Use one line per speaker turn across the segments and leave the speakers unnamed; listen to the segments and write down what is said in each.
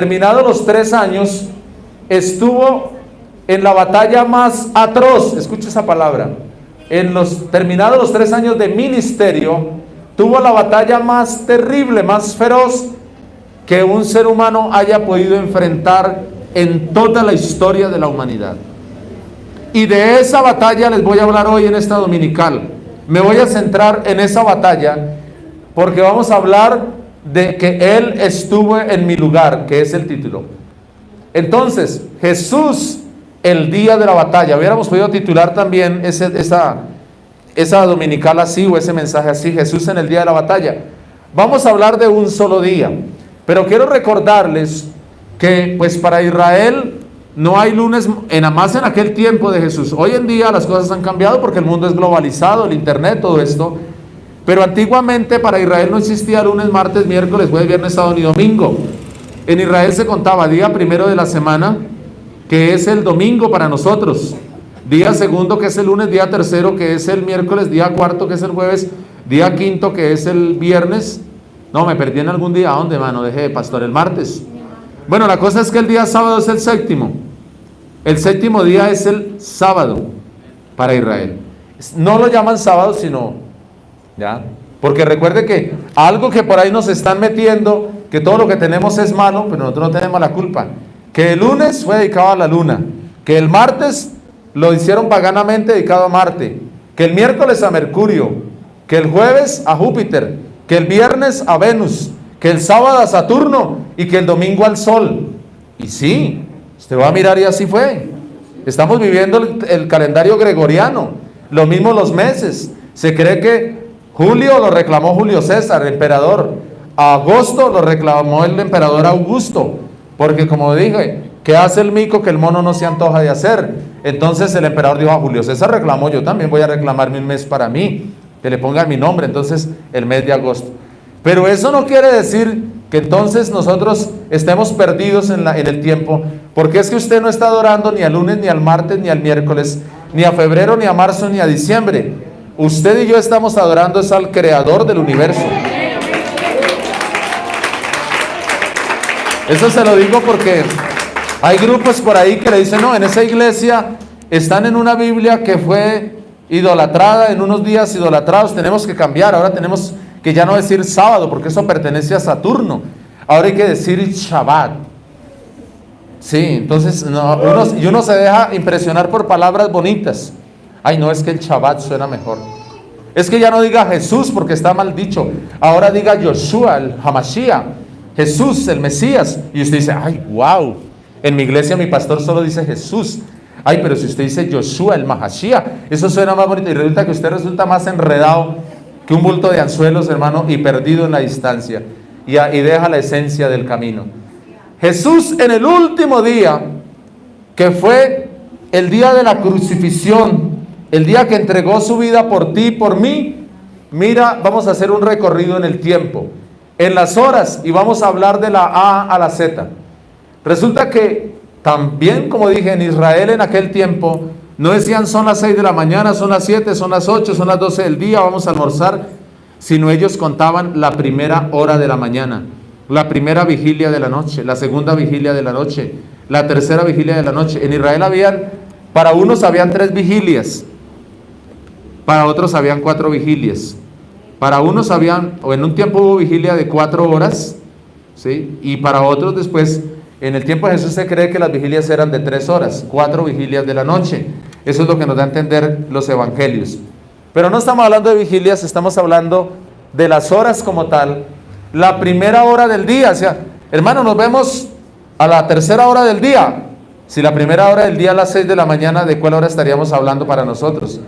terminados los 3 años, estuvo en la batalla más atroz, escucha esa palabra, terminados los 3 años de ministerio, tuvo la batalla más terrible, más feroz que un ser humano haya podido enfrentar en toda la historia de la humanidad. Y de esa batalla les voy a hablar hoy en esta dominical. Me voy a centrar en esa batalla porque vamos a hablar de que Él estuvo en mi lugar, que es el título. Entonces, Jesús, el día de la batalla. Hubiéramos podido titular también esa dominical así, o ese mensaje así, Jesús en el día de la batalla. Vamos a hablar de un solo día, pero quiero recordarles que pues para Israel no hay lunes, más en aquel tiempo de Jesús. Hoy en día las cosas han cambiado porque el mundo es globalizado, el internet, todo esto. Pero antiguamente para Israel no existía lunes, martes, miércoles, jueves, viernes, sábado ni domingo. En Israel se contaba día primero de la semana, que es el domingo para nosotros, día segundo, que es el lunes, día tercero, que es el miércoles, día cuarto, que es el jueves, día quinto, que es el viernes. No, me perdí en algún día. ¿A dónde, mano? Dejé de pastor, el martes. Bueno, la cosa es que el día sábado es el séptimo. El séptimo día es el sábado para Israel. No lo llaman sábado, sino, ¿ya? Porque recuerde que algo que por ahí nos están metiendo, que todo lo que tenemos es malo, pero nosotros no tenemos la culpa. Que el lunes fue dedicado a la luna, que el martes lo hicieron paganamente dedicado a Marte, que el miércoles a Mercurio, que el jueves a Júpiter, que el viernes a Venus, que el sábado a Saturno y que el domingo al Sol. Y sí, usted va a mirar y así fue. Estamos viviendo el calendario gregoriano, lo mismo los meses. Se cree que julio lo reclamó Julio César, el emperador. Agosto lo reclamó el emperador Augusto, porque como dije, ¿qué hace el mico que el mono no se antoja de hacer? Entonces el emperador dijo, Julio César reclamó, yo también voy a reclamarme un mes para mí, que le pongan mi nombre, entonces el mes de agosto. Pero eso no quiere decir que entonces nosotros estemos perdidos en el tiempo, porque es que usted no está adorando ni al lunes, ni al martes, ni al miércoles, ni a febrero, ni a marzo, ni a diciembre. Usted y yo estamos adorando es al creador del universo. Eso se lo digo porque hay grupos por ahí que le dicen, no, en esa iglesia están en una Biblia que fue idolatrada, en unos días idolatrados, tenemos que cambiar, ahora tenemos que ya no decir sábado, porque eso pertenece a Saturno, ahora hay que decir Shabbat. Sí, entonces uno se deja impresionar por palabras bonitas. Ay, no, es que el Shabbat suena mejor. Es que ya no diga Jesús porque está mal dicho, ahora diga Yoshua, el Hamashiach, Jesús, el Mesías. Y usted dice, ay, wow, en mi iglesia mi pastor solo dice Jesús. Ay, pero si usted dice Yoshua, el Mahashiach, eso suena más bonito. Y resulta que usted resulta más enredado que un bulto de anzuelos, hermano, y perdido en la distancia. Y deja la esencia del camino. Jesús en el último día, que fue el día de la crucifixión, el día que entregó su vida por ti y por mí. Mira, vamos a hacer un recorrido en el tiempo, en las horas, y vamos a hablar de la A a la Z. Resulta que también, como dije, en Israel en aquel tiempo no decían son las 6 de la mañana, son las 7, son las 8, son las 12 del día, vamos a almorzar, sino ellos contaban la primera hora de la mañana, la primera vigilia de la noche, la segunda vigilia de la noche, la tercera vigilia de la noche. En Israel para unos habían 3 vigilias, para otros habían 4 vigilias, para unos o en un tiempo hubo vigilia de 4 horas, ¿sí? Y para otros después, en el tiempo de Jesús se cree que las vigilias eran de 3 horas, 4 vigilias de la noche. Eso es lo que nos da a entender los evangelios. Pero no estamos hablando de vigilias, estamos hablando de las horas como tal. La primera hora del día, o sea, hermano, nos vemos a la tercera hora del día. Si la primera hora del día a las 6 de la mañana, ¿de cuál hora estaríamos hablando para nosotros?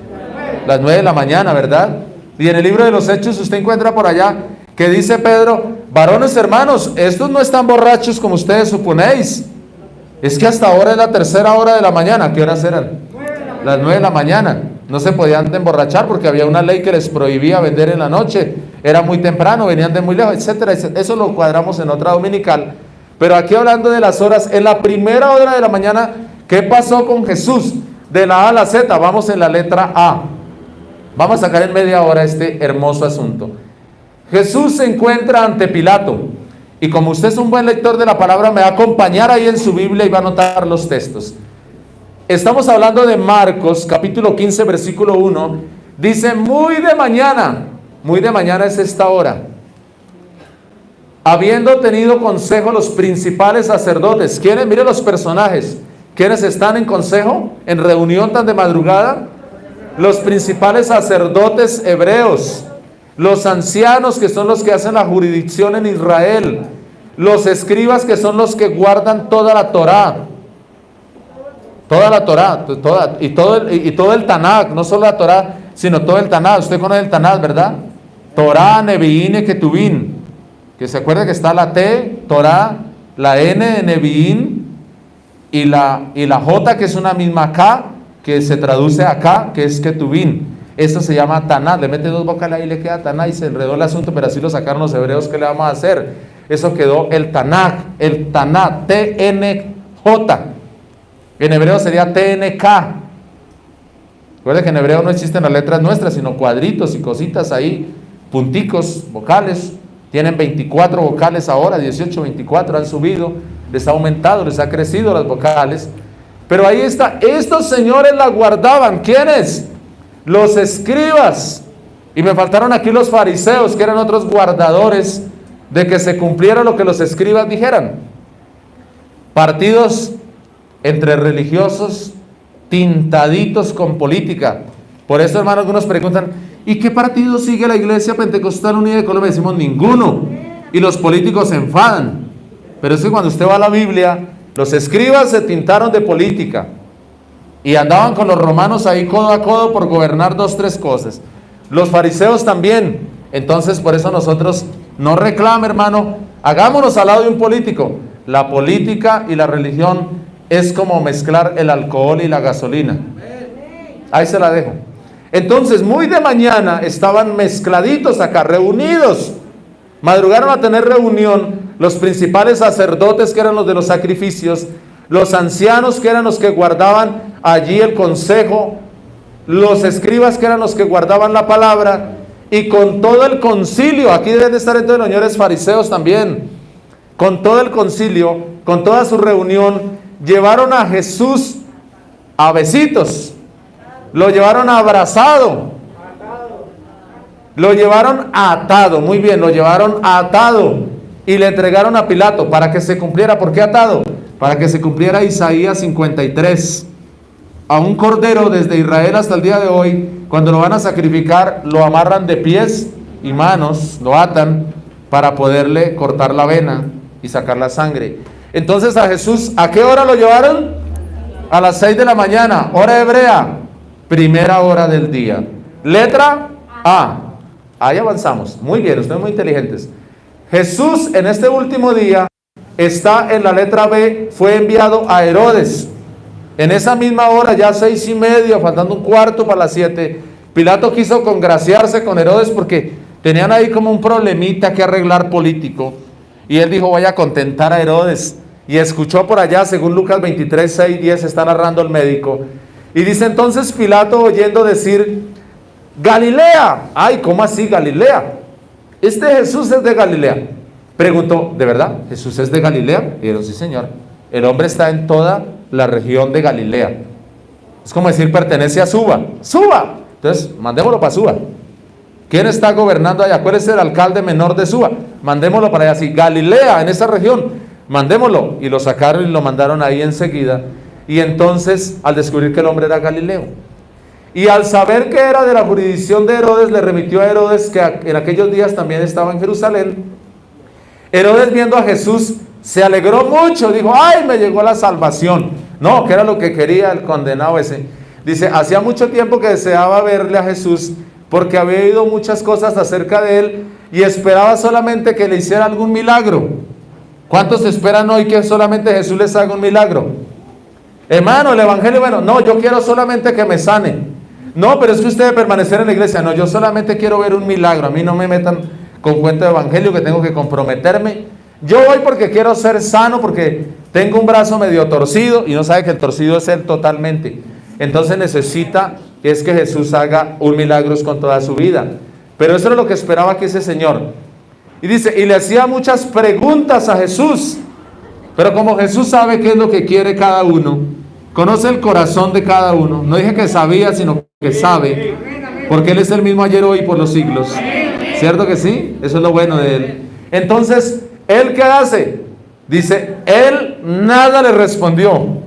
Las 9 de la mañana, ¿verdad? Y en el libro de los Hechos usted encuentra por allá que dice Pedro, varones hermanos, estos no están borrachos como ustedes suponéis. Es que hasta ahora es la tercera hora de la mañana. ¿Qué horas eran? Las 9 de la mañana. No se podían emborrachar porque había una ley que les prohibía vender en la noche. Era muy temprano, venían de muy lejos, etcétera. Eso lo cuadramos en otra dominical. Pero aquí hablando de las horas, en la primera hora de la mañana, ¿qué pasó con Jesús? De la A a la Z, vamos en la letra A. Vamos a sacar en media hora este hermoso asunto. Jesús se encuentra ante Pilato. Y como usted es un buen lector de la palabra, me va a acompañar ahí en su Biblia y va a anotar los textos. Estamos hablando de Marcos, capítulo 15, versículo 1. Dice, muy de mañana es esta hora. Habiendo tenido consejo los principales sacerdotes. ¿Quiénes? Mire los personajes. ¿Quiénes están en consejo? En reunión tan de madrugada. Los principales sacerdotes hebreos. Los ancianos, que son los que hacen la jurisdicción en Israel. Los escribas, que son los que guardan toda la Torá. Toda la Torá. Y todo el Tanakh. No solo la Torá, sino todo el Tanakh. Usted conoce el Tanakh, ¿verdad? Torá, Neviín y Ketubín. Que se acuerda que está la T, Torá, la N de Neviín y la J, que es una misma K, que se traduce acá, que es Ketubín. Esto se llama Taná. Le mete dos vocales ahí y le queda Taná y se enredó el asunto, pero así lo sacaron los hebreos. ¿Qué le vamos a hacer? Eso quedó el Taná, T-N-J. En hebreo sería T-N-K. Recuerda que en hebreo no existen las letras nuestras, sino cuadritos y cositas ahí, punticos, vocales. Tienen 24 vocales ahora, 18, 24 han subido, les ha aumentado, les ha crecido las vocales. Pero ahí está, estos señores la guardaban. ¿Quiénes? Los escribas. Y me faltaron aquí los fariseos, que eran otros guardadores de que se cumpliera lo que los escribas dijeran. Partidos entre religiosos tintaditos con política. Por eso, hermanos, algunos preguntan, ¿y qué partido sigue la Iglesia Pentecostal Unida de Colombia? Decimos ninguno. Y los políticos se enfadan. Pero es que cuando usted va a la Biblia, los escribas se tintaron de política y andaban con los romanos ahí codo a codo por gobernar 2, 3 cosas. Los fariseos también. Entonces, por eso nosotros no reclame, hermano, hagámonos al lado de un político. La política y la religión es como mezclar el alcohol y la gasolina. Ahí se la dejo. Entonces, muy de mañana estaban mezcladitos acá, reunidos. Madrugaron a tener reunión los principales sacerdotes, que eran los de los sacrificios, los ancianos, que eran los que guardaban allí el consejo, los escribas, que eran los que guardaban la palabra, y con todo el concilio. Aquí deben de estar entonces los señores fariseos también. Con todo el concilio, con toda su reunión, llevaron a Jesús a besitos. Lo llevaron abrazado. Lo llevaron atado. Muy bien, lo llevaron atado. Y le entregaron a Pilato para que se cumpliera. ¿Por qué atado? Para que se cumpliera Isaías 53. A un cordero desde Israel hasta el día de hoy, cuando lo van a sacrificar, lo amarran de pies y manos, lo atan para poderle cortar la vena y sacar la sangre. Entonces a Jesús, ¿a qué hora lo llevaron? A las 6 de la mañana, hora hebrea. Primera hora del día. Letra A. Ahí avanzamos. Muy bien, ustedes muy inteligentes. Jesús en este último día está en la letra B. Fue enviado a Herodes. En esa misma hora, ya 6:30, faltando un cuarto para las 7, Pilato quiso congraciarse con Herodes porque tenían ahí como un problemita que arreglar político. Y él dijo, voy a contentar a Herodes. Y escuchó por allá, según Lucas 23, 6, 10, está narrando el médico. Y dice entonces Pilato, oyendo decir, Galilea. Ay, ¿cómo así Galilea? Este Jesús es de Galilea. Preguntó, ¿de verdad Jesús es de Galilea? Y dijeron, sí, señor. El hombre está en toda la región de Galilea. Es como decir, pertenece a Suba. ¡Suba! Entonces, mandémoslo para Suba. ¿Quién está gobernando allá? ¿Cuál es el alcalde menor de Suba? Mandémoslo para allá. Sí, Galilea, en esa región. Mandémoslo. Y lo sacaron y lo mandaron ahí enseguida. Y entonces, al descubrir que el hombre era Galileo, y al saber que era de la jurisdicción de Herodes, le remitió a Herodes, que en aquellos días también estaba en Jerusalén. Herodes, viendo a Jesús, se alegró mucho, dijo, ¡ay, me llegó la salvación! No, que era lo que quería el condenado ese. Dice, hacía mucho tiempo que deseaba verle a Jesús, porque había oído muchas cosas acerca de él, y esperaba solamente que le hiciera algún milagro. ¿Cuántos esperan hoy que solamente Jesús les haga un milagro? Hermano, el evangelio, bueno, no, yo quiero solamente que me sane. No, pero es que usted debe permanecer en la iglesia. No, yo solamente quiero ver un milagro. A mí no me metan con cuento de evangelio que tengo que comprometerme. Yo voy porque quiero ser sano, porque tengo un brazo medio torcido y no sabe que el torcido es él totalmente. Entonces necesita que es que Jesús haga un milagro con toda su vida. Pero eso es lo que esperaba que ese señor. Y dice, y le hacía muchas preguntas a Jesús. Pero como Jesús sabe qué es lo que quiere cada uno, conoce el corazón de cada uno. No dije que sabía, sino que sabe, porque Él es el mismo ayer, hoy y por los siglos. ¿Cierto que sí? Eso es lo bueno de Él. Entonces, ¿Él qué hace? Dice, Él nada le respondió.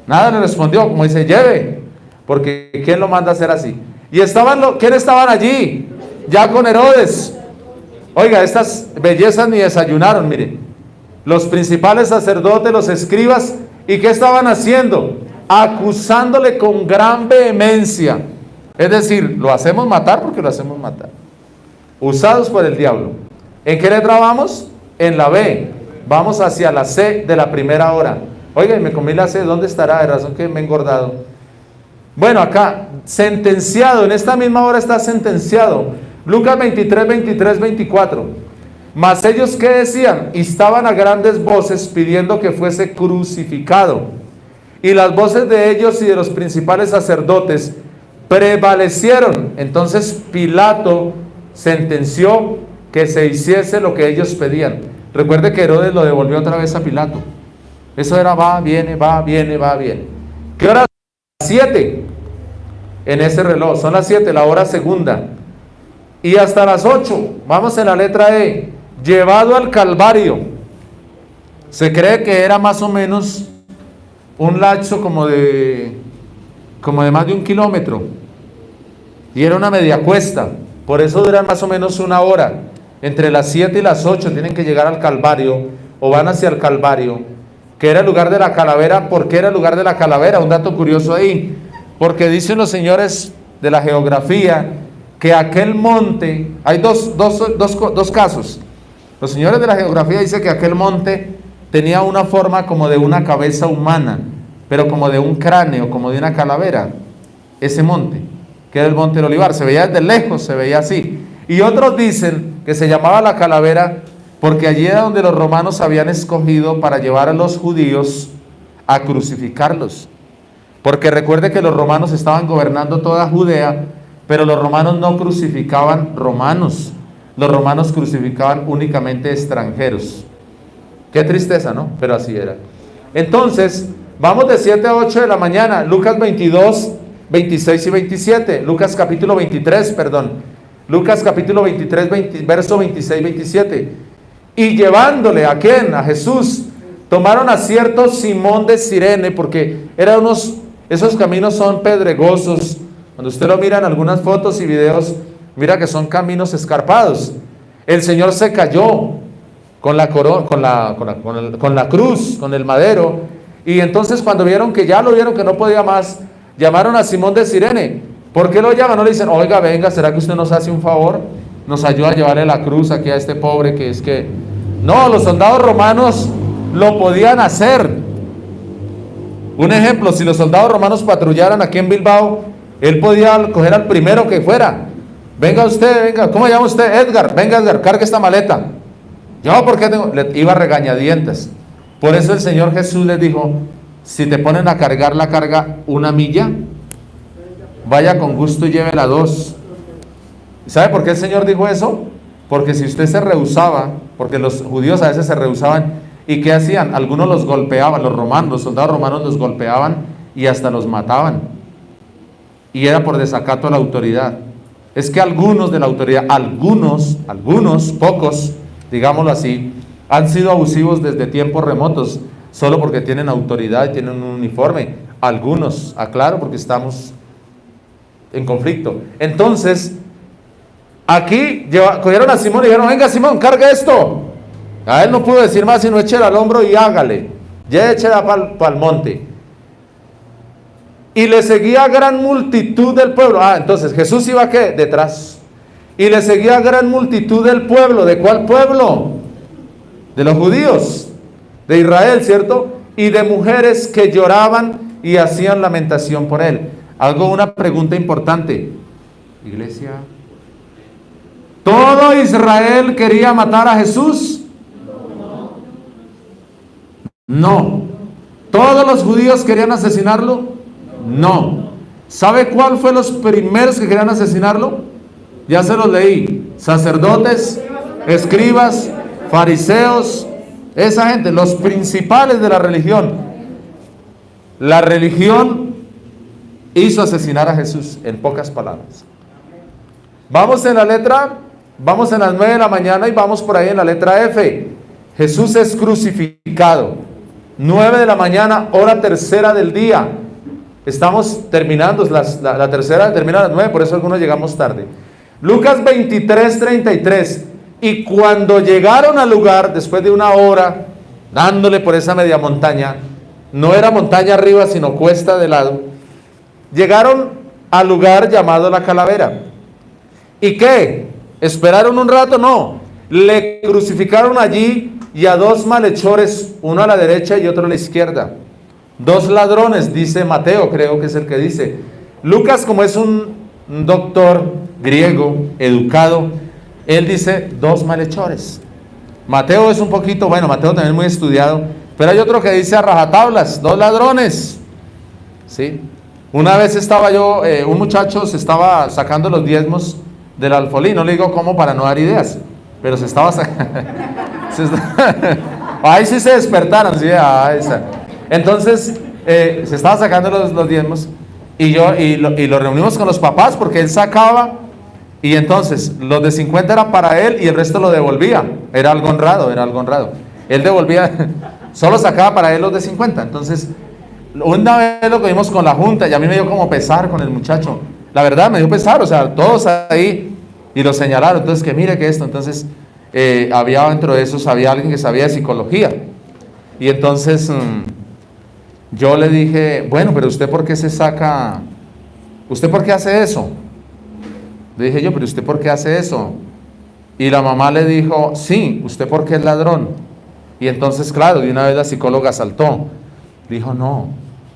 Nada le respondió, como dice, lleve. Porque ¿quién lo manda a hacer así? Y ¿quiénes estaban allí? Ya con Herodes. Oiga, estas bellezas ni desayunaron, miren. Los principales sacerdotes, los escribas, ¿y qué estaban haciendo? Acusándole con gran vehemencia. Es decir, lo hacemos matar porque lo hacemos matar. Usados por el diablo. ¿En qué letra vamos? En la B. Vamos hacia la C de la primera hora. Oiga, y me comí la C, ¿dónde estará? De razón que me he engordado. Bueno, acá, sentenciado, en esta misma hora está sentenciado. Lucas 23, 23, 24. Mas ellos, ¿qué decían? Y estaban a grandes voces pidiendo que fuese crucificado. Y las voces de ellos y de los principales sacerdotes prevalecieron. Entonces Pilato sentenció que se hiciese lo que ellos pedían. Recuerde que Herodes lo devolvió otra vez a Pilato. Eso era va, viene, va, viene, va, viene. ¿Qué hora? 7 en ese reloj. Son las 7, la hora segunda. Y hasta las 8, vamos en la letra E. Llevado al Calvario. Se cree que era más o menos un lapso como de más de 1 kilómetro. Y era una media cuesta. Por eso duran más o menos 1 hora. Entre las 7 y las 8 tienen que llegar al Calvario, o van hacia el Calvario, que era el lugar de la calavera. ¿Por qué era el lugar de la calavera? Un dato curioso ahí. Porque dicen los señores de la geografía que aquel monte, hay dos casos. Los señores de la geografía dicen que aquel monte tenía una forma como de una cabeza humana, pero como de un cráneo, como de una calavera. Ese monte, que era el monte del Olivar, se veía desde lejos, se veía así. Y otros dicen que se llamaba la calavera porque allí era donde los romanos habían escogido para llevar a los judíos a crucificarlos. Porque recuerde que los romanos estaban gobernando toda Judea, pero los romanos no crucificaban romanos. Los romanos crucificaban únicamente extranjeros. Qué tristeza, ¿no? Pero así era. Entonces, vamos de 7 a 8 de la mañana. Lucas 22, 26 y 27. Lucas capítulo 23, perdón. Lucas capítulo 23, verso 26 y 27. Y llevándole, ¿a quién? A Jesús. Tomaron a cierto Simón de Cirene, porque esos caminos son pedregosos. Cuando usted lo mira en algunas fotos y videos, mira que son caminos escarpados. El Señor se cayó con la cruz, con el madero. Y entonces cuando vieron que no podía más, llamaron a Simón de Cirene. ¿Por qué lo llaman? No le dicen, oiga, venga, ¿será que usted nos hace un favor? Nos ayuda a llevarle la cruz aquí a este pobre que es que... No, los soldados romanos lo podían hacer. Un ejemplo, si los soldados romanos patrullaran aquí en Bilbao, él podía coger al primero que fuera. Venga usted, venga, ¿cómo llama usted? Edgar, venga Edgar, cargue esta maleta. Yo, ¿por qué le iba a regañadientes? Por eso el Señor Jesús les dijo, si te ponen a cargar la carga 1 milla, vaya con gusto y llévela 2. ¿Sabe por qué el Señor dijo eso? Porque si usted se rehusaba, porque los judíos a veces se rehusaban, ¿y qué hacían? Algunos los golpeaban, los soldados romanos los golpeaban y hasta los mataban. Y era por desacato a la autoridad. Es que algunos de la autoridad, algunos, pocos, digámoslo así, han sido abusivos desde tiempos remotos, solo porque tienen autoridad y tienen un uniforme. Algunos, aclaro, porque estamos en conflicto. Entonces, aquí cogieron a Simón y dijeron, venga Simón, carga esto. A él no pudo decir más sino échela al hombro y hágale. Ya échela para el monte. Y le seguía gran multitud del pueblo. Entonces Jesús iba ¿qué? Detrás. Y le seguía gran multitud del pueblo. ¿De cuál pueblo? De los judíos, de Israel, ¿cierto? Y de mujeres que lloraban y hacían lamentación por él. Hago una pregunta importante. Iglesia, ¿todo Israel quería matar a Jesús? No. ¿Todos los judíos querían asesinarlo? No. ¿Sabe cuál fue los primeros que querían asesinarlo? Ya se los leí. Sacerdotes escribas, fariseos, esa gente, los principales de la religión. La religión hizo asesinar a Jesús, en pocas palabras. Vamos en la letra, vamos en las 9 de la mañana y vamos por ahí en la letra F. Jesús es crucificado. 9 de la mañana, hora tercera del día. Estamos terminando, la tercera termina a las 9, por eso algunos llegamos tarde. Lucas 23, 33. Y cuando llegaron al lugar, después de una hora, dándole por esa media montaña, no era montaña arriba, sino cuesta de lado, llegaron al lugar llamado La Calavera. ¿Y qué? ¿Esperaron un rato? No. Le crucificaron allí y a dos malhechores, uno a la derecha y otro a la izquierda. Dos ladrones, dice Mateo, creo que es el que dice. Lucas, como es un doctor griego, educado, él dice dos malhechores. Mateo es un poquito, bueno, Mateo también es muy estudiado, pero hay otro que dice a rajatablas, dos ladrones. ¿Sí? Una vez estaba yo, un muchacho se estaba sacando los diezmos del alfolí, no le digo cómo para no dar ideas, pero se estaba sacando. Ahí sí se despertaron, ¿sí? Entonces, se estaba sacando los diezmos y lo reunimos con los papás porque él sacaba y entonces los de 50 era para él y el resto lo devolvía. Era algo honrado, era algo honrado. Él devolvía, solo sacaba para él los de 50. Entonces, una vez lo que vimos con la junta y a mí me dio como pesar con el muchacho. La verdad me dio pesar, o sea, todos ahí y lo señalaron. Entonces, que mire que esto, entonces había dentro de esos, había alguien que sabía de psicología. Y entonces yo le dije, bueno, pero usted ¿por qué se saca? ¿Usted por qué hace eso? Le dije yo, pero ¿usted por qué hace eso? Y la mamá le dijo, sí, ¿usted por qué es ladrón? Y entonces, claro, de una vez la psicóloga saltó. Dijo, no,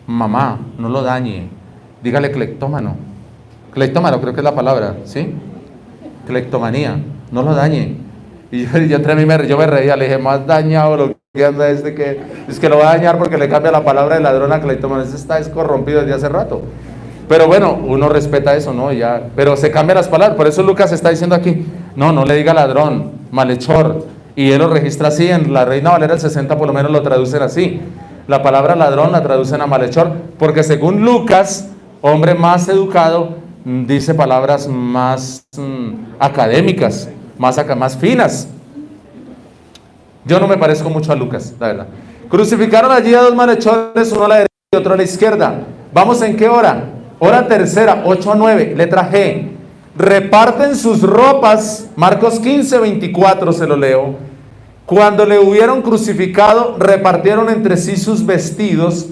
mamá, no lo dañe. Dígale cleptómano. Cleptómano creo que es la palabra, ¿sí? Cleptomanía, no lo dañe. Y yo entre mí yo me reía, le dije, más dañado lo que anda que es que lo va a dañar porque le cambia la palabra de ladrón a cleptómano. Ese está corrompido desde hace rato. Pero bueno, uno respeta eso, ¿no? Ya, pero se cambian las palabras, por eso Lucas está diciendo aquí, no le diga ladrón, malhechor, y él lo registra así, en la Reina Valera del 60 por lo menos lo traducen así. La palabra ladrón la traducen a malhechor, porque según Lucas, hombre más educado, dice palabras más académicas, más finas. Yo no me parezco mucho a Lucas, la verdad. Crucificaron allí a dos malhechores, uno a la derecha y otro a la izquierda. ¿Vamos en qué hora? Hora tercera, 8 a 9, letra G. Reparten sus ropas, Marcos 15, 24 se lo leo. Cuando le hubieron crucificado, repartieron entre sí sus vestidos,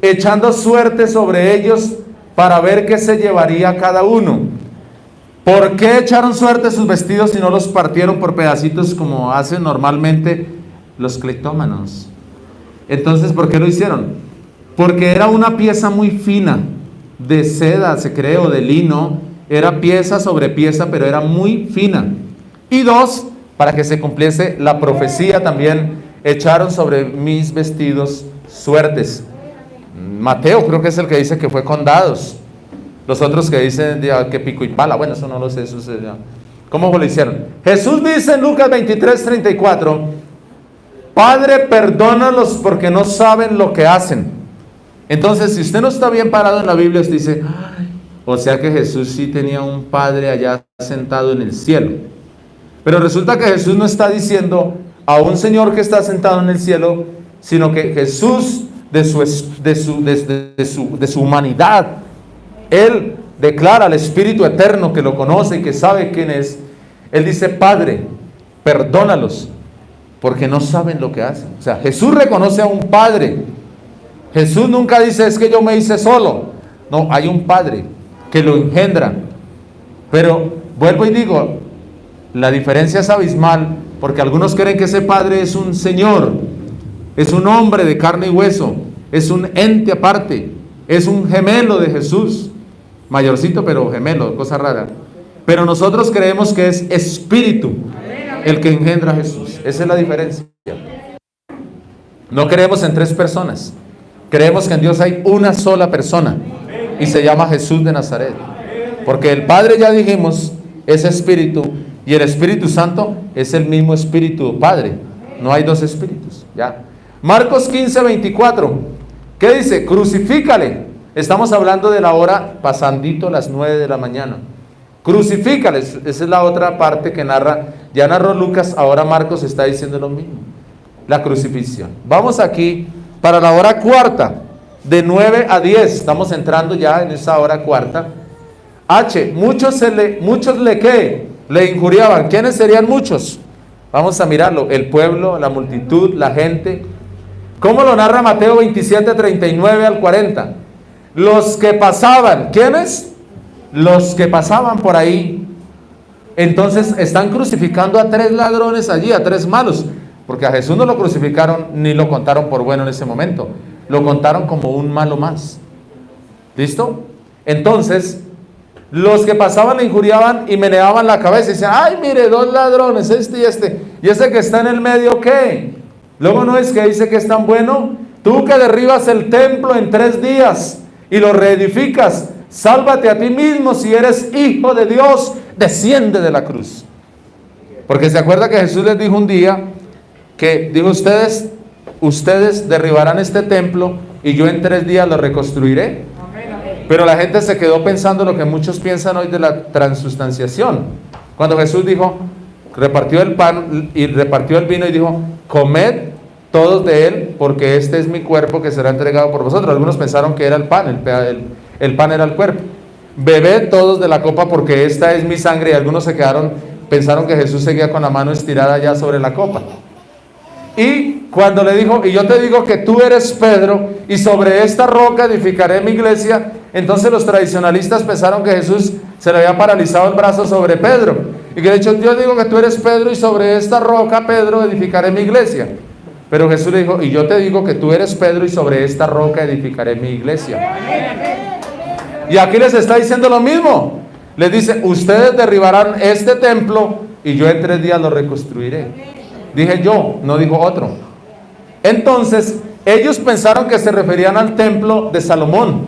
echando suerte sobre ellos para ver qué se llevaría cada uno. ¿Por qué echaron suerte sus vestidos y no los partieron por pedacitos como hacen normalmente los cleptómanos? Entonces, ¿por qué lo hicieron? Porque era una pieza muy fina, de seda, se cree, o de lino. Era pieza sobre pieza, pero era muy fina. Y dos, para que se cumpliese la profecía también, echaron sobre mis vestidos suertes. Mateo creo que es el que dice que fue con dados. Los otros que dicen que pico y pala, bueno, eso no lo sé, ¿cómo lo hicieron? Jesús dice en Lucas 23, 34, Padre, perdónalos porque no saben lo que hacen. Entonces, si usted no está bien parado en la Biblia, usted dice, ay, o sea que Jesús sí tenía un Padre allá sentado en el cielo. Pero resulta que Jesús no está diciendo a un Señor que está sentado en el cielo, sino que Jesús de su humanidad, Él declara al Espíritu Eterno que lo conoce y que sabe quién es. Él dice, Padre, perdónalos porque no saben lo que hacen. O sea, Jesús reconoce a un Padre. Jesús nunca dice, es que yo me hice solo. No, hay un Padre que lo engendra. Pero vuelvo y digo, la diferencia es abismal, porque algunos creen que ese Padre es un Señor, es un hombre de carne y hueso, es un ente aparte, es un gemelo de Jesús, mayorcito pero gemelo, cosa rara. Pero nosotros creemos que es Espíritu el que engendra a Jesús. Esa es la diferencia. No creemos en tres personas. Creemos que en Dios hay una sola persona y se llama Jesús de Nazaret. Porque el Padre, ya dijimos, es Espíritu y el Espíritu Santo es el mismo Espíritu Padre. No hay dos espíritus, ¿ya? Marcos 15:24. ¿Qué dice? Crucifícale. Estamos hablando de la hora pasandito las 9 de la mañana. Crucifícale. Esa es la otra parte que narra. Ya narró Lucas, ahora Marcos está diciendo lo mismo. La crucifixión. Vamos aquí para la hora cuarta, de 9 a 10. Estamos entrando ya en esa hora cuarta. Muchos le injuriaban. ¿Quiénes serían muchos? Vamos a mirarlo. El pueblo, la multitud, la gente. ¿Cómo lo narra Mateo 27, 39 al 40? Los que pasaban. ¿Quiénes? Los que pasaban por ahí. Entonces están crucificando a 3 ladrones allí, a 3 malos. Porque a Jesús no lo crucificaron ni lo contaron por bueno en ese momento. Lo contaron como un malo más. ¿Listo? Entonces, los que pasaban le injuriaban y meneaban la cabeza y decían, ay, mire, 2 ladrones, este y este. ¿Y ese que está en el medio qué? Luego no es que dice que es tan bueno. Tú que derribas el templo en 3 días y lo reedificas, sálvate a ti mismo si eres hijo de Dios, desciende de la cruz. Porque se acuerda que Jesús les dijo un día, que dijo, ustedes derribarán este templo y yo en 3 días lo reconstruiré. Pero la gente se quedó pensando lo que muchos piensan hoy de la transustanciación. Cuando Jesús dijo, repartió el pan y repartió el vino y dijo, comed todos de él, porque este es mi cuerpo que será entregado por vosotros. Algunos pensaron que era el pan, el pan era el cuerpo. Bebed todos de la copa, porque esta es mi sangre. Y algunos pensaron que Jesús seguía con la mano estirada ya sobre la copa. Y cuando le dijo, y yo te digo que tú eres Pedro, y sobre esta roca edificaré mi iglesia, entonces los tradicionalistas pensaron que Jesús se le había paralizado el brazo sobre Pedro, y que de hecho yo digo que tú eres Pedro, y sobre esta roca, Pedro, edificaré mi iglesia. Pero Jesús le dijo, y yo te digo que tú eres Pedro, y sobre esta roca edificaré mi iglesia. Y aquí les está diciendo lo mismo. Les dice, ustedes derribarán este templo, y yo en 3 días lo reconstruiré. Dije yo, no dijo otro. Entonces, ellos pensaron que se referían al templo de Salomón,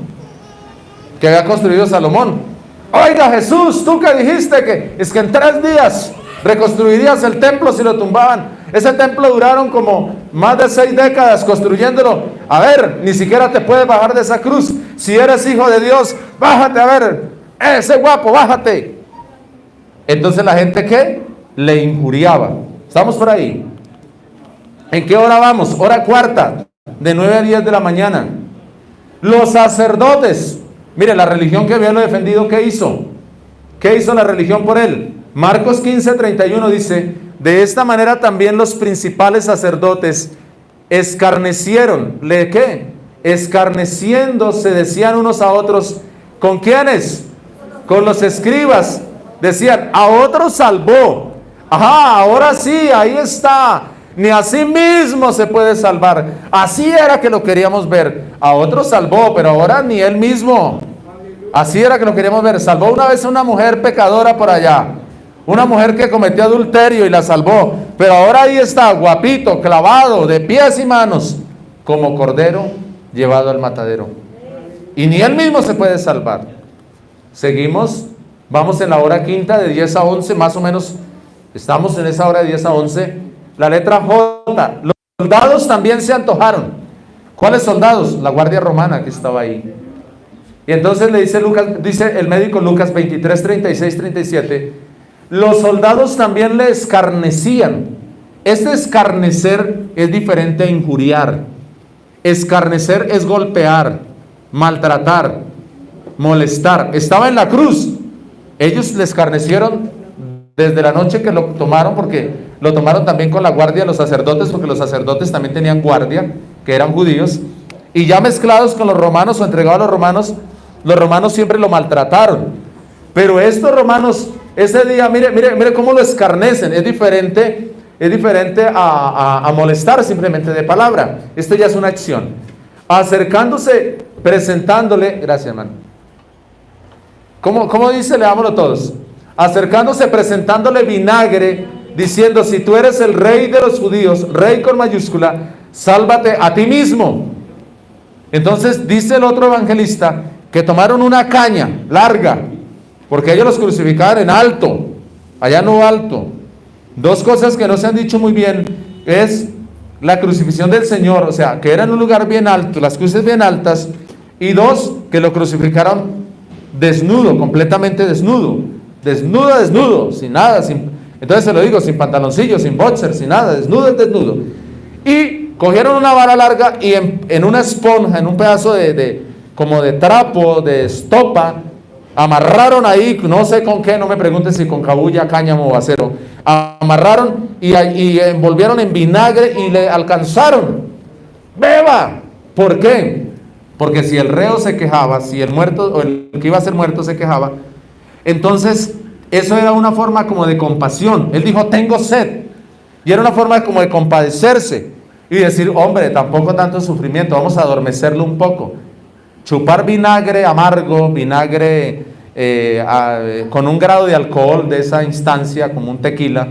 que había construido Salomón. Oiga Jesús, tú que dijiste que es que en 3 días reconstruirías el templo si lo tumbaban. Ese templo duraron como más de 6 décadas construyéndolo. A ver, ni siquiera te puedes bajar de esa cruz. Si eres hijo de Dios, bájate, a ver, ese guapo, bájate. Entonces la gente, ¿qué? Le injuriaba. ¿Estamos por ahí? ¿En qué hora vamos? Hora cuarta, de 9 a 10 de la mañana. Los sacerdotes, mire, la religión que había lo defendido, ¿qué hizo? ¿Qué hizo la religión por él? Marcos 15:31 dice, de esta manera también los principales sacerdotes escarnecieron. ¿Le qué? Escarneciendo se decían unos a otros, ¿con quiénes? Con los escribas. Decían, a otros salvó. Ajá, ahora sí, ahí está. Ni así mismo se puede salvar. Así era que lo queríamos ver. A otros salvó, pero ahora ni él mismo. Así era que lo queríamos ver. Salvó una vez a una mujer pecadora por allá. Una mujer que cometió adulterio y la salvó. Pero ahora ahí está, guapito, clavado, de pies y manos, como cordero llevado al matadero. Y ni él mismo se puede salvar. Seguimos. Vamos en la hora quinta, de 10 a 11, más o menos. Estamos en esa hora de 10 a 11. La letra J. Los soldados también se antojaron. ¿Cuáles soldados? La guardia romana que estaba ahí. Y entonces le dice Lucas, dice el médico Lucas 23, 36, 37. Los soldados también le escarnecían. Este escarnecer es diferente a injuriar. Escarnecer es golpear, maltratar, molestar. Estaba en la cruz. Ellos le escarnecieron desde la noche que lo tomaron, porque lo tomaron también con la guardia de los sacerdotes, porque los sacerdotes también tenían guardia, que eran judíos, y ya mezclados con los romanos o entregados a los romanos siempre lo maltrataron. Pero estos romanos, ese día, mire cómo lo escarnecen. Es diferente a molestar simplemente de palabra. Esto ya es una acción. Acercándose, presentándole, gracias hermano. ¿Cómo dice? Leámoslo todos. Acercándose, presentándole vinagre, diciendo, si tú eres el rey de los judíos, rey con mayúscula, sálvate a ti mismo. Entonces dice el otro evangelista que tomaron una caña larga, porque ellos los crucificaban en alto, allá en lo alto. Dos cosas que no se han dicho muy bien es la crucifixión del Señor, o sea, que era en un lugar bien alto, las cruces bien altas, y dos, que lo crucificaron desnudo, completamente desnudo, desnudo, sin nada, entonces se lo digo, sin pantaloncillo, sin boxer, sin nada, desnudo. Y cogieron una vara larga y en una esponja, en un pedazo como de trapo, de estopa, amarraron ahí, no sé con qué, no me pregunten si con cabuya, cáñamo o acero, amarraron y envolvieron en vinagre y le alcanzaron. ¡Beba! ¿Por qué? Porque si el reo se quejaba, si el muerto o el que iba a ser muerto se quejaba, entonces eso era una forma como de compasión. Él dijo, tengo sed. Y era una forma como de compadecerse y decir, hombre, tampoco tanto sufrimiento, vamos a adormecerlo un poco. Chupar vinagre amargo, vinagre con un grado de alcohol de esa instancia, como un tequila,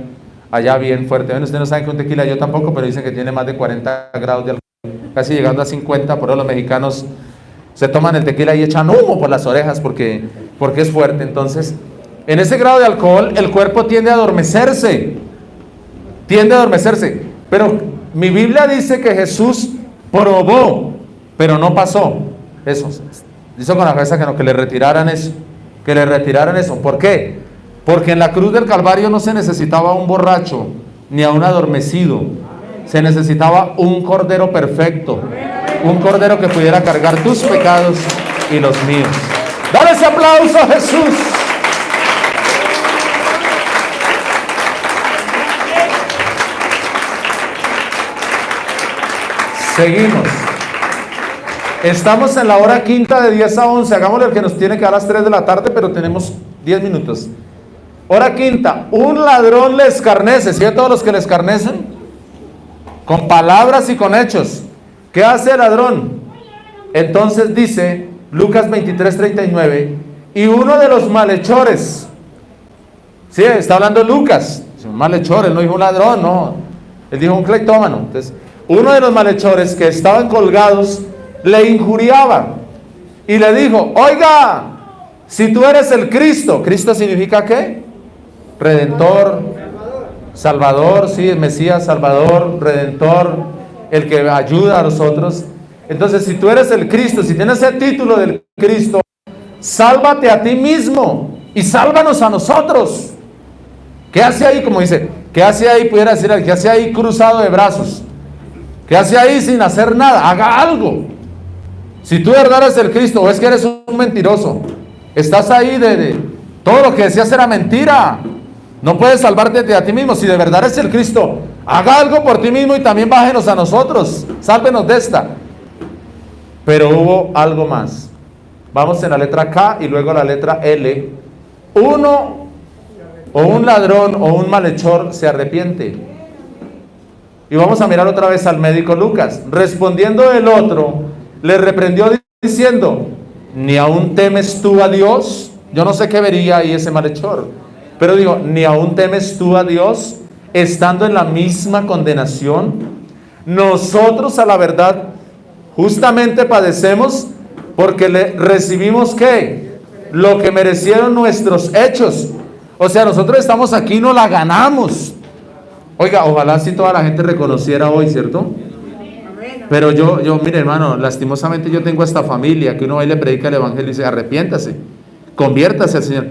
allá bien fuerte. Bueno, ustedes no saben que un tequila, yo tampoco, pero dicen que tiene más de 40 grados de alcohol, casi llegando a 50, por eso los mexicanos se toman el tequila y echan humo por las orejas porque es fuerte. Entonces, en ese grado de alcohol, el cuerpo tiende a adormecerse, pero mi Biblia dice que Jesús probó, pero no pasó. Eso, hizo con la cabeza que no, que le retiraran eso, ¿por qué? Porque en la cruz del Calvario no se necesitaba un borracho, ni a un adormecido, se necesitaba un cordero perfecto, un cordero que pudiera cargar tus pecados y los míos. Dale ese aplauso a Jesús. Seguimos. Estamos en la hora quinta de 10 a 11. Hagámosle el que nos tiene que dar a las 3 de la tarde, pero tenemos 10 minutos. Hora quinta. Un ladrón le escarnece. ¿Sí a todos los que le escarnecen? Con palabras y con hechos. ¿Qué hace el ladrón? Entonces dice Lucas 23:39. Y uno de los malhechores. Sí, está hablando Lucas. Un malhechor, él no dijo un ladrón, no. Él dijo un cleptómano. Entonces, uno de los malhechores que estaban colgados le injuriaba y le dijo, oiga, si tú eres el Cristo. ¿Cristo significa qué? Redentor, Salvador, sí, el Mesías, Salvador, Redentor, el que ayuda a nosotros. Entonces, si tú eres el Cristo, si tienes el título del Cristo, sálvate a ti mismo y sálvanos a nosotros. ¿Qué hace ahí? Como dice, ¿qué hace ahí? Pudiera decir, ¿qué hace ahí cruzado de brazos? ¿Qué hace ahí sin hacer nada? Haga algo. Si tú de verdad eres el Cristo o es que eres un mentiroso, estás ahí de todo lo que decías era mentira. No puedes salvarte de a ti mismo. Si de verdad eres el Cristo, haga algo por ti mismo y también bájenos a nosotros. Sálvenos de esta. Pero hubo algo más. Vamos en la letra K y luego la letra L. Uno o un ladrón o un malhechor se arrepiente. Y vamos a mirar otra vez al médico Lucas. Respondiendo el otro, le reprendió diciendo, ¿ni aún temes tú a Dios? Yo no sé qué vería ahí ese malhechor, pero digo, ¿ni aún temes tú a Dios estando en la misma condenación? Nosotros a la verdad justamente padecemos porque le recibimos ¿qué? Lo que merecieron nuestros hechos. O sea, nosotros estamos aquí, no la ganamos. Oiga, ojalá si toda la gente reconociera hoy, ¿cierto? Pero yo, mire hermano, lastimosamente yo tengo esta familia que uno va y le predica el evangelio y dice, arrepiéntase, conviértase al Señor.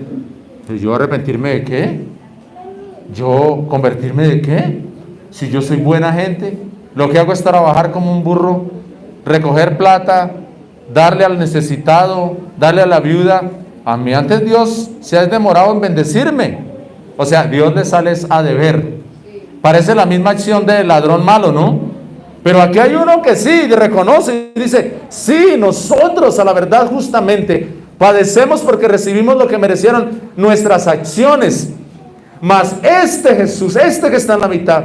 Pues yo arrepentirme de qué? Yo convertirme de qué? Si yo soy buena gente, lo que hago es trabajar como un burro, recoger plata, darle al necesitado, darle a la viuda. A mí antes Dios se ha demorado en bendecirme. O sea, Dios le sale a deber. Parece la misma acción del ladrón malo, ¿no? Pero aquí hay uno que sí reconoce y dice, sí, nosotros a la verdad justamente padecemos porque recibimos lo que merecieron nuestras acciones. Mas este Jesús, este que está en la mitad,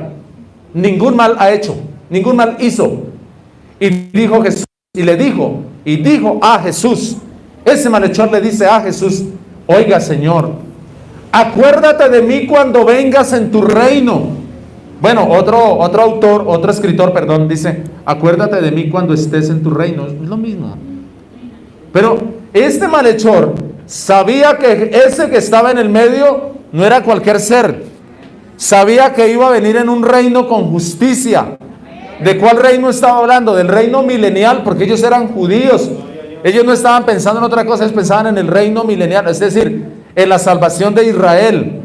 ningún mal ha hecho, ningún mal hizo. Y dijo Jesús, y dijo a Jesús, ese malhechor le dice a Jesús, oiga Señor, acuérdate de mí cuando vengas en tu reino. Bueno, otro escritor, dice, acuérdate de mí cuando estés en tu reino. Es lo mismo. Pero este malhechor sabía que ese que estaba en el medio no era cualquier ser. Sabía que iba a venir en un reino con justicia. ¿De cuál reino estaba hablando? Del reino milenial, porque ellos eran judíos. Ellos no estaban pensando en otra cosa, ellos pensaban en el reino milenial, es decir, en la salvación de Israel.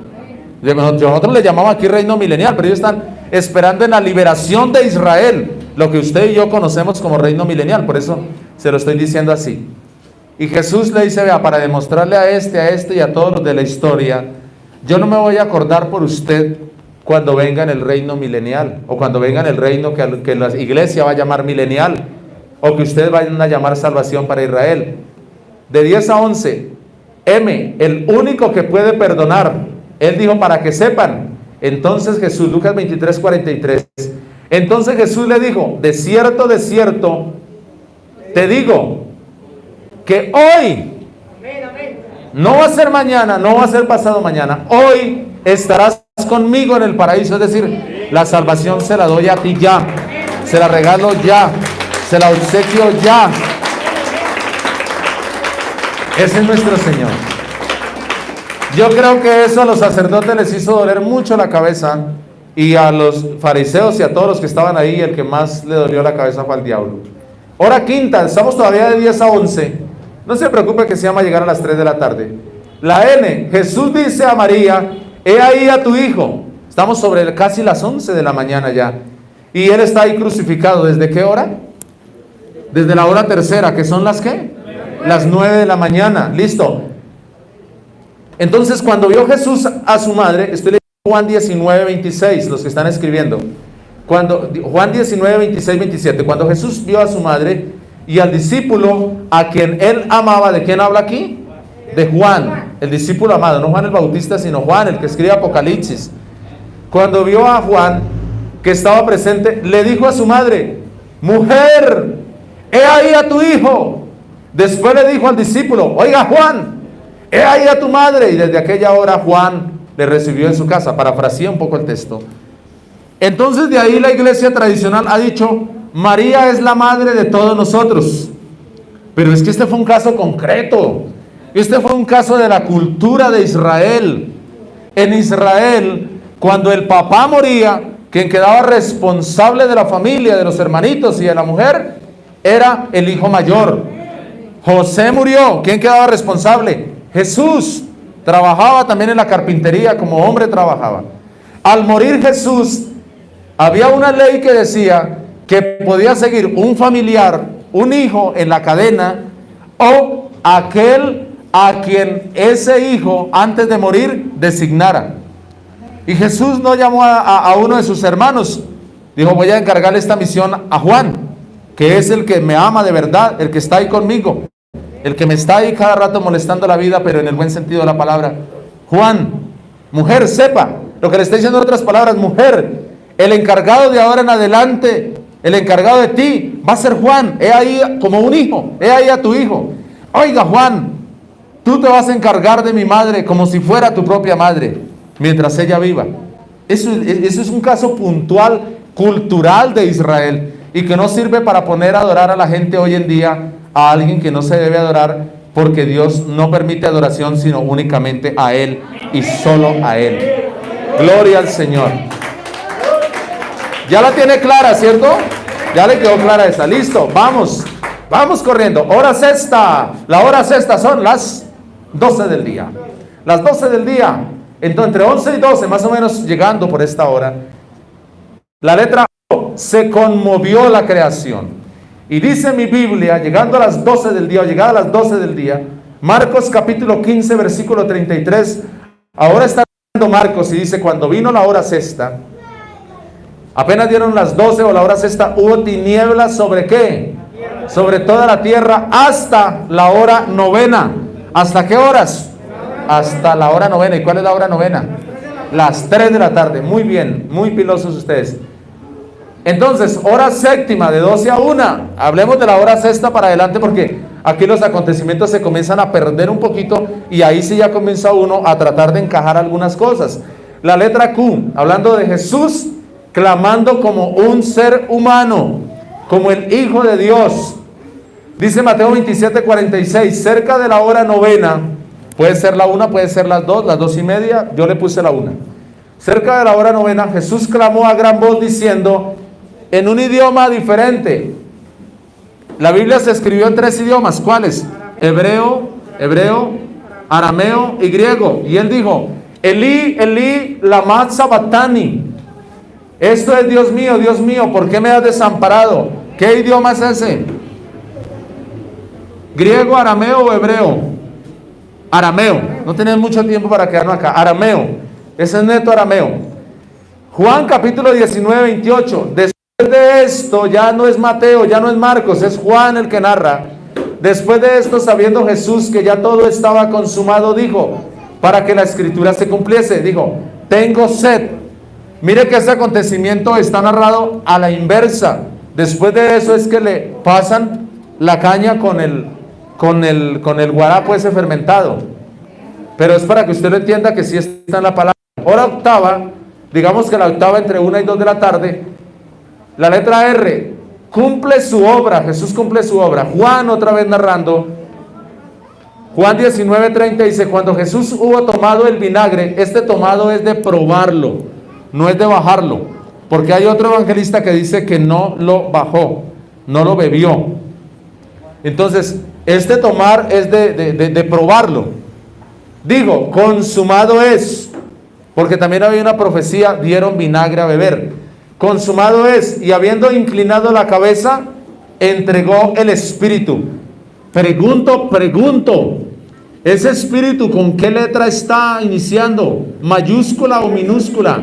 Nosotros le llamamos aquí reino milenial, pero ellos están esperando en la liberación de Israel, lo que usted y yo conocemos como reino milenial. Por eso se lo estoy diciendo así. Y Jesús le dice, vea, para demostrarle a este y a todos los de la historia, yo no me voy a acordar por usted cuando venga en el reino milenial, o cuando venga en el reino que la iglesia va a llamar milenial, o que ustedes vayan a llamar salvación para Israel. De 10 a 11, M, el único que puede perdonar. Él dijo, para que sepan. Entonces Jesús, Lucas 23, 43. Entonces Jesús le dijo, de cierto, te digo, que hoy, no va a ser mañana, no va a ser pasado mañana, hoy estarás conmigo en el paraíso. Es decir, la salvación se la doy a ti ya, se la regalo ya, se la obsequio ya. Ese es nuestro Señor. Yo creo que eso a los sacerdotes les hizo doler mucho la cabeza, y a los fariseos y a todos los que estaban ahí, el que más le dolió la cabeza fue al diablo. Hora quinta, estamos todavía de 10 a 11. No se preocupe que se llama llegar a las 3 de la tarde. La N, Jesús dice a María, he ahí a tu hijo. Estamos sobre casi las 11 de la mañana ya. Y él está ahí crucificado. ¿Desde qué hora? Desde la hora tercera, que son las ¿qué? Las 9 de la mañana. Listo. Entonces, cuando vio Jesús a su madre, estoy leyendo Juan 19, 26, los que están escribiendo. Juan 19, 26, 27. Cuando Jesús vio a su madre y al discípulo a quien él amaba, ¿de quién habla aquí? De Juan, el discípulo amado, no Juan el Bautista, sino Juan, el que escribe Apocalipsis. Cuando vio a Juan, que estaba presente, le dijo a su madre, mujer, he ahí a tu hijo. Después le dijo al discípulo, oiga Juan, he ahí a tu madre. Y desde aquella hora Juan le recibió en su casa. Parafraseé un poco el texto. Entonces de ahí la iglesia tradicional ha dicho, María es la madre de todos nosotros. Pero es que este fue un caso concreto. Este fue un caso de la cultura de Israel. En Israel, cuando el papá moría, quien quedaba responsable de la familia, de los hermanitos y de la mujer, era el hijo mayor. José murió, ¿quién quedaba responsable? Jesús. Trabajaba también en la carpintería, como hombre trabajaba. Al morir Jesús, había una ley que decía que podía seguir un familiar, un hijo en la cadena, o aquel a quien ese hijo antes de morir designara. Y Jesús no llamó a uno de sus hermanos, dijo, voy a encargarle esta misión a Juan, que es el que me ama de verdad, el que está ahí conmigo, el que me está ahí cada rato molestando la vida, pero en el buen sentido de la palabra. Juan, mujer, sepa lo que le está diciendo en otras palabras, mujer, el encargado de ahora en adelante, el encargado de ti va a ser Juan. He ahí como un hijo, he ahí a tu hijo. Oiga Juan, tú te vas a encargar de mi madre como si fuera tu propia madre, mientras ella viva. Eso es un caso puntual, cultural de Israel, y que no sirve para poner a adorar a la gente hoy en día a alguien que no se debe adorar, porque Dios no permite adoración sino únicamente a Él y solo a Él. Gloria al Señor. Ya la tiene clara, ¿cierto? Ya le quedó clara esa. Listo, vamos corriendo. Hora sexta. La hora sexta son las 12 del día. Las 12 del día. Entonces, entre 11 y 12, más o menos llegando por esta hora, la letra O, se conmovió la creación. Y dice mi Biblia, llegando a las 12 del día, o llegada a las 12 del día, Marcos capítulo 15, versículo 33, ahora está hablando Marcos y dice, cuando vino la hora sexta, apenas dieron las 12 o la hora sexta, hubo tinieblas sobre ¿qué? Sobre toda la tierra hasta la hora novena. ¿Hasta qué horas? Hasta la hora novena. ¿Y cuál es la hora novena? Las 3 de la tarde. Muy bien, muy pilosos ustedes. Entonces, hora séptima de 12 a 1. Hablemos de la hora sexta para adelante, porque aquí los acontecimientos se comienzan a perder un poquito, y ahí sí ya comienza uno a tratar de encajar algunas cosas. La letra Q, hablando de Jesús clamando como un ser humano, como el Hijo de Dios. Dice Mateo 27, 46, cerca de la hora novena, Puede ser la 1, puede ser las 2, las 2:30, yo le puse la 1. Cerca de la hora novena, Jesús clamó a gran voz diciendo, en un idioma diferente. La Biblia se escribió en 3 idiomas, ¿cuáles? Hebreo, arameo y griego. Y él dijo, Elí, Elí, lama sabactani. Esto es Dios mío, ¿por qué me has desamparado? ¿Qué idioma es ese? ¿Griego, arameo o hebreo? Arameo. No tenemos mucho tiempo para quedarnos acá. Arameo. Ese es neto arameo. Juan capítulo 19, 28. Después de esto, ya no es Mateo, ya no es Marcos, es Juan el que narra. Después de esto, sabiendo Jesús que ya todo estaba consumado, dijo, para que la escritura se cumpliese, dijo, tengo sed. Mire que ese acontecimiento está narrado a la inversa. Después de eso es que le pasan la caña con el guarapo ese fermentado. Pero es para que usted lo entienda que sí está en la palabra. Hora octava, digamos que la octava entre 1 y 2 de la tarde, la letra R, cumple su obra, Jesús cumple su obra. Juan otra vez narrando, Juan 19:30 dice, cuando Jesús hubo tomado el vinagre, este tomado es de probarlo, no es de bajarlo, porque hay otro evangelista que dice que no lo bajó, no lo bebió. Entonces, este tomar es de probarlo. Digo, consumado es, porque también había una profecía, dieron vinagre a beber. Consumado es, y habiendo inclinado la cabeza, entregó el espíritu. Pregunto, ¿ese espíritu con qué letra está iniciando? ¿Mayúscula o minúscula?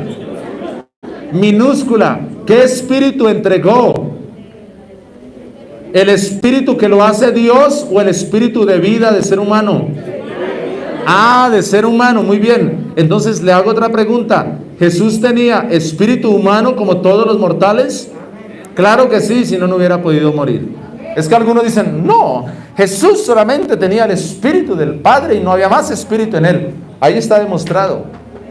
Minúscula. ¿Qué espíritu entregó? ¿El espíritu que lo hace Dios o el espíritu de vida de ser humano? Ah, de ser humano, muy bien. Entonces le hago otra pregunta. ¿Jesús tenía espíritu humano como todos los mortales? Claro que sí, si no, no hubiera podido morir. Es que algunos dicen, no, Jesús solamente tenía el espíritu del Padre y no había más espíritu en él. Ahí está demostrado.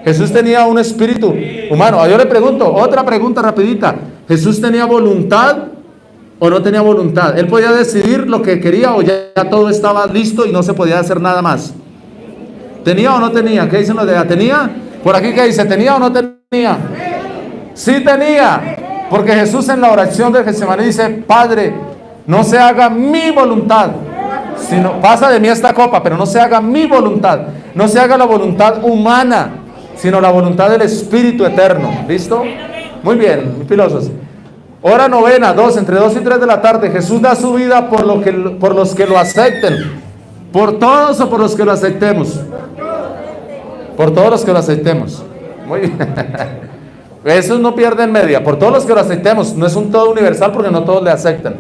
Jesús tenía un espíritu humano. Yo le pregunto, otra pregunta rapidita. ¿Jesús tenía voluntad o no tenía voluntad? ¿Él podía decidir lo que quería o ya todo estaba listo y no se podía hacer nada más? ¿Tenía o no tenía? ¿Qué dicen los de allá? ¿Tenía? Por aquí, ¿qué dice? ¿Tenía o no tenía? Sí tenía, porque Jesús en la oración de Getsemaní dice, Padre, no se haga mi voluntad, sino pasa de mí esta copa, pero no se haga mi voluntad, no se haga la voluntad humana, sino la voluntad del Espíritu Eterno. ¿Listo? Muy bien, pilosos. Hora novena, entre 2 y 3 de la tarde, Jesús da su vida por los que lo acepten. ¿Por todos o por los que lo aceptemos? Por todos los que lo aceptemos. Muy bien. Esos no pierden media. Por todos los que lo aceptemos. No es un todo universal porque no todos le aceptan.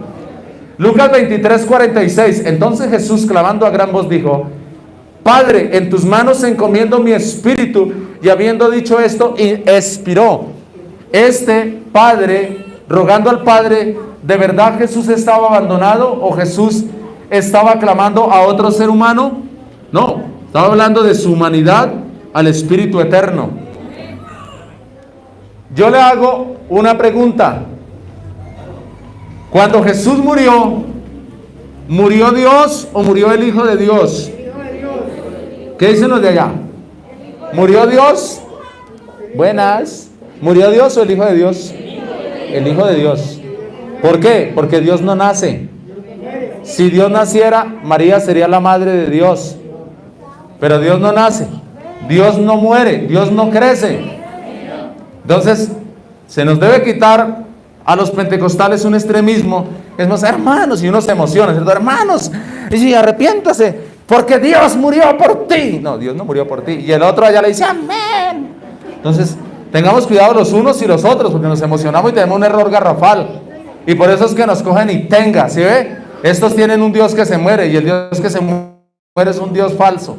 Lucas 23:46. Entonces Jesús, clamando a gran voz, dijo, Padre, en tus manos encomiendo mi espíritu. Y habiendo dicho esto, expiró. Padre, rogando al Padre, ¿de verdad Jesús estaba abandonado o Jesús estaba clamando a otro ser humano? No, estaba hablando de su humanidad al Espíritu Eterno. Yo le hago una pregunta. Cuando Jesús murió, ¿murió Dios o murió el Hijo de Dios? ¿Qué dicen los de allá? ¿Murió Dios? Buenas. ¿Murió Dios o el Hijo de Dios? El Hijo de Dios. ¿Por qué? Porque Dios no nace. Si Dios naciera, María sería la madre de Dios. Pero Dios no nace. Dios no muere, Dios no crece. Entonces, se nos debe quitar a los pentecostales un extremismo. Es más, hermanos, y uno se emociona, ¿cierto? Hermanos, y arrepiéntase, porque Dios murió por ti. No, Dios no murió por ti. Y el otro allá le dice, amén. Entonces, tengamos cuidado los unos y los otros, porque nos emocionamos y tenemos un error garrafal. Y por eso es que nos cogen y tenga, ¿sí ve? Estos tienen un Dios que se muere, y el Dios que se muere es un Dios falso.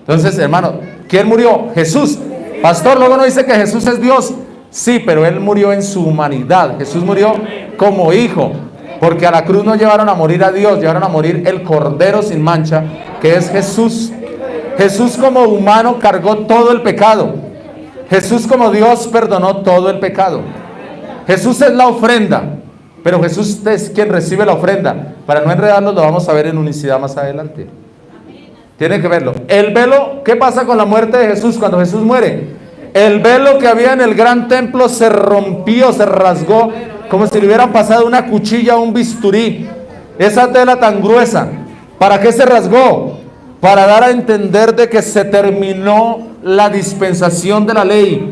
Entonces, hermano, ¿quién murió? Jesús. Pastor, luego no dice que Jesús es Dios. Sí, pero Él murió en su humanidad. Jesús murió como hijo, porque a la cruz no llevaron a morir a Dios, llevaron a morir el Cordero sin mancha, que es Jesús. Jesús como humano cargó todo el pecado. Jesús como Dios perdonó todo el pecado. Jesús es la ofrenda, pero Jesús es quien recibe la ofrenda. Para no enredarnos, lo vamos a ver en unicidad más adelante. Tiene que verlo. El velo, ¿qué pasa con la muerte de Jesús cuando Jesús muere? El velo que había en el gran templo se rompió, se rasgó, como si le hubieran pasado una cuchilla o un bisturí. Esa tela tan gruesa. ¿Para qué se rasgó? Para dar a entender de que se terminó la dispensación de la ley.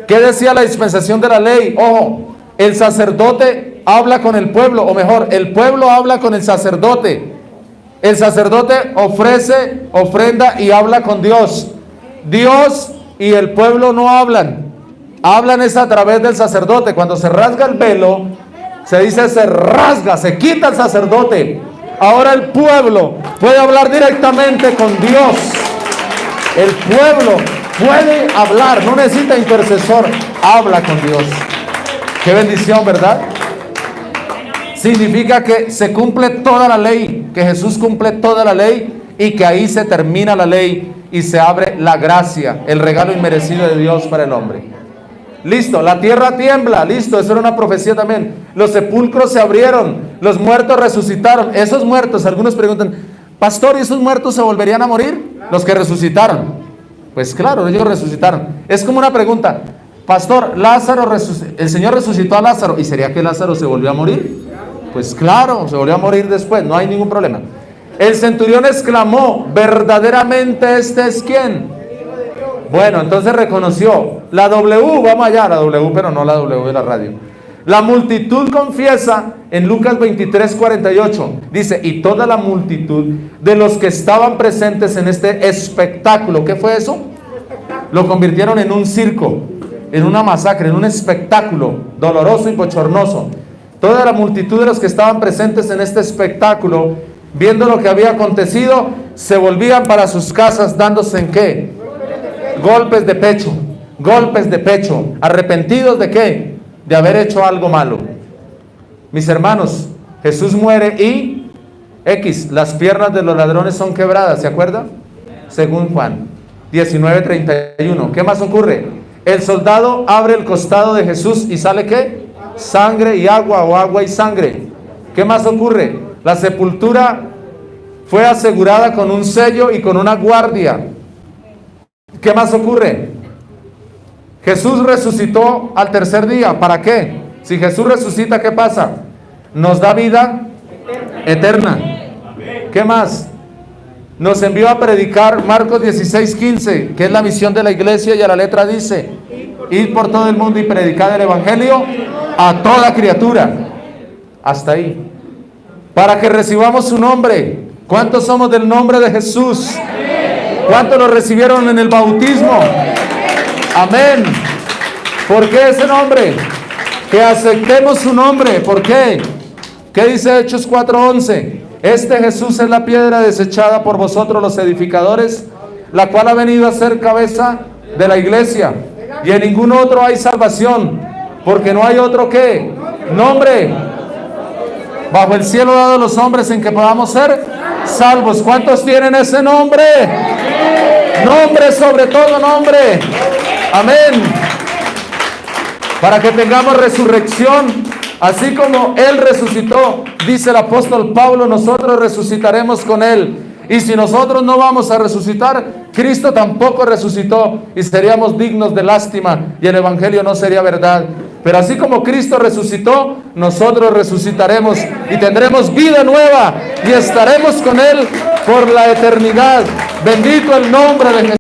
¿Qué decía la dispensación de la ley? Ojo, el sacerdote habla con el pueblo, o mejor, el pueblo habla con el sacerdote. El sacerdote ofrece ofrenda y habla con Dios. Dios y el pueblo no hablan. Hablan es a través del sacerdote. Cuando se rasga el velo, se dice se rasga, se quita el sacerdote. Ahora el pueblo puede hablar directamente con Dios. El pueblo puede hablar, no necesita intercesor, habla con Dios. Qué bendición, ¿verdad? Significa que se cumple toda la ley, que Jesús cumple toda la ley y que ahí se termina la ley y se abre la gracia, el regalo inmerecido de Dios para el hombre. Listo, la tierra tiembla, listo, eso era una profecía también. Los sepulcros se abrieron, los muertos resucitaron. Esos muertos, algunos preguntan, pastor, ¿y esos muertos se volverían a morir? Los que resucitaron. Pues claro, ellos resucitaron. Es como una pregunta, pastor, el Señor resucitó a Lázaro, ¿y sería que Lázaro se volvió a morir? Pues claro, se volvió a morir después, no hay ningún problema. El centurión exclamó, verdaderamente este es ¿quién? Bueno, entonces reconoció, la W, vamos allá, la W, pero no la W de la radio. La multitud confiesa en Lucas 23:48, dice, y toda la multitud de los que estaban presentes en este espectáculo, ¿qué fue eso? Lo convirtieron en un circo, en una masacre, en un espectáculo doloroso y bochornoso. Toda la multitud de los que estaban presentes en este espectáculo, viendo lo que había acontecido, se volvían para sus casas dándose ¿en qué? Golpes de pecho, arrepentidos ¿de qué? De haber hecho algo malo. Mis hermanos, Jesús muere y las piernas de los ladrones son quebradas, ¿se acuerdan? Según Juan 19:31. ¿Qué más ocurre? El soldado abre el costado de Jesús y sale ¿qué? Sangre y agua o agua y sangre. ¿Qué más ocurre? La sepultura fue asegurada con un sello y con una guardia. ¿Qué más ocurre? Jesús resucitó al tercer día. ¿Para qué? Si Jesús resucita, ¿qué pasa? Nos da vida eterna. ¿Qué más? Nos envió a predicar Marcos 16:15, que es la misión de la iglesia, y a la letra dice, ir por todo el mundo y predicar el evangelio a toda criatura. Hasta ahí. Para que recibamos su nombre. ¿Cuántos somos del nombre de Jesús? ¿Cuántos lo recibieron en el bautismo? Amén. ¿Por qué ese nombre? Que aceptemos su nombre. ¿Por qué? ¿Qué dice Hechos 4:11? Este Jesús es la piedra desechada por vosotros los edificadores, la cual ha venido a ser cabeza de la iglesia. Y en ningún otro hay salvación, porque no hay otro que nombre bajo el cielo dado a los hombres en que podamos ser salvos. ¿Cuántos tienen ese nombre? Nombre sobre todo nombre. Amén. Para que tengamos resurrección, así como Él resucitó, dice el apóstol Pablo, nosotros resucitaremos con Él. Y si nosotros no vamos a resucitar, Cristo tampoco resucitó y seríamos dignos de lástima y el evangelio no sería verdad. Pero así como Cristo resucitó, nosotros resucitaremos y tendremos vida nueva y estaremos con Él por la eternidad. Bendito el nombre de Jesús.